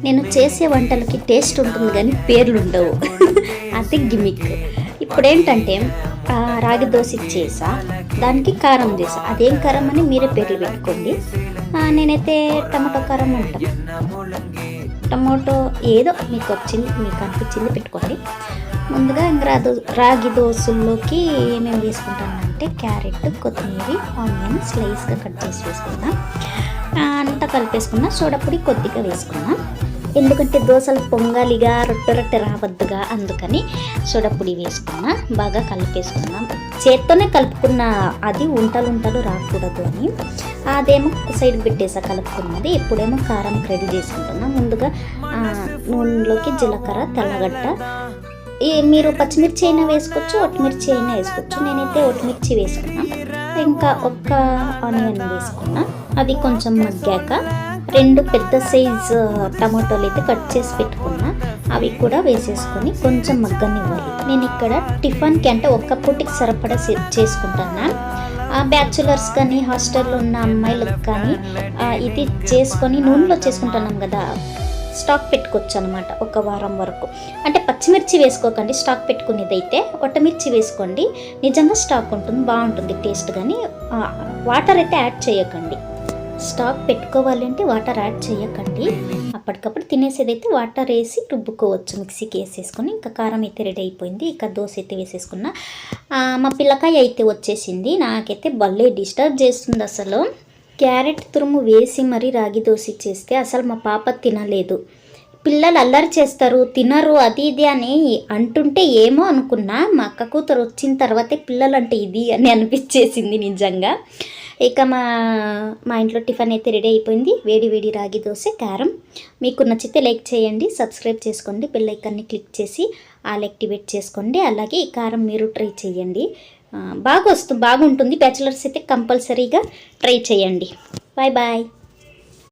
నేను చేసే వంటలకి టేస్ట్ ఉంటుంది కానీ పేర్లు ఉండవు. అది గిమిక్. ఇప్పుడేంటంటే రాగి దోశ చేసా, దానికి కారం చేసా. అదేం కారం అని మీరే పేర్లు పెట్టుకోండి. నేనైతే టమాటో కారం ఉంటాను, టమాటో ఏదో మీకు వచ్చింది, మీకు అనిపించింది పెట్టుకోండి. ముందుగా ఇంకా రాగి దోశల్లోకి ఏమేమి వేసుకుంటానంటే క్యారెట్, కొత్తిమీర, ఆనియన్ స్లైస్గా కట్ చేసి వేసుకున్నా. అంతా కలిపేసుకున్నా. సోడాపొడి కొద్దిగా వేసుకున్నా, ఎందుకంటే దోశలు పొంగాలిగా రొట్టె రావద్దుగా, అందుకని సోడాపొడి వేసుకున్నా. బాగా కలిపేసుకున్నాం. చేత్తోనే కలుపుకున్న, అది ఉంటలు రాకూడదు అని. అదేమో సైడ్ పెట్టేసా కలుపుకున్నది. ఇప్పుడేమో కారం రెడీ చేసుకుంటున్నాం. ముందుగా నూనెలోకి జీలకర్ర, తెల్లగడ్డ, మీరు పచ్చిమిర్చి అయినా వేసుకోవచ్చు, ఒట్టిమిర్చి అయినా వేసుకోవచ్చు. నేనైతే ఒట్టిమిర్చి వేసుకున్నా. ఇంకా ఒక్క ఆనియన్ వేసుకున్నా. అది కొంచెం మగ్గాక 2 పెద్ద సైజు టమాటోలు అయితే కట్ చేసి పెట్టుకున్నా, అవి కూడా వేసేసుకొని కొంచెం మగ్గనివ్వాలి. నేను ఇక్కడ టిఫిన్కి అంటే ఒక్క పూటికి సరిపడా చేసుకుంటాను. బ్యాచులర్స్ కానీ హాస్టల్లో ఉన్న అమ్మాయిలకు కానీ ఇది చేసుకొని నూనెలో చేసుకుంటున్నాం కదా, స్టాక్ పెట్టుకోవచ్చు అనమాట. ఒక వారం వరకు. అంటే పచ్చిమిర్చి వేసుకోకండి, స్టాక్ పెట్టుకునేదైతే ఒట్టమిర్చి వేసుకోండి. నిజంగా స్టాక్ ఉంటుంది, బాగుంటుంది టేస్ట్. కానీ వాటర్ అయితే యాడ్ చేయకండి. స్టాక్ పెట్టుకోవాలంటే వాటర్ యాడ్ చేయకండి. అప్పటికప్పుడు తినేసేదైతే వాటర్ వేసి రుబ్బుకోవచ్చు, మిక్సీకి వేసేసుకొని. ఇంకా కారం అయితే రెడీ అయిపోయింది. ఇక దోశ అయితే వేసేసుకున్నా. మా పిల్లకాయ అయితే వచ్చేసింది. నాకైతే భలే డిస్టర్బ్ చేస్తుంది అసలు. క్యారెట్ తురుము వేసి మరీ రాగి దోశ చేస్తే అసలు మా పాప తినలేదు. పిల్లలు అల్లరి చేస్తారు, తినరు, అది ఇది అని అంటుంటే ఏమో అనుకున్నా. మా అక్క కూతురు వచ్చిన తర్వాతే పిల్లలు అంటే ఇది అని అనిపించేసింది నిజంగా. ఇక మా ఇంట్లో టిఫిన్ అయితే రెడీ అయిపోయింది. వేడి వేడి రాగి దోశ కారం. మీకు నచ్చితే లైక్ చేయండి, సబ్స్క్రైబ్ చేసుకోండి, బెల్ ఐకాన్ని క్లిక్ చేసి ఆల్ యాక్టివేట్ చేసుకోండి. అలాగే ఈ కారం మీరు ట్రై చేయండి, బాగుంటుంది. బ్యాచులర్స్ అయితే కంపల్సరీగా ట్రై చేయండి. Bye bye.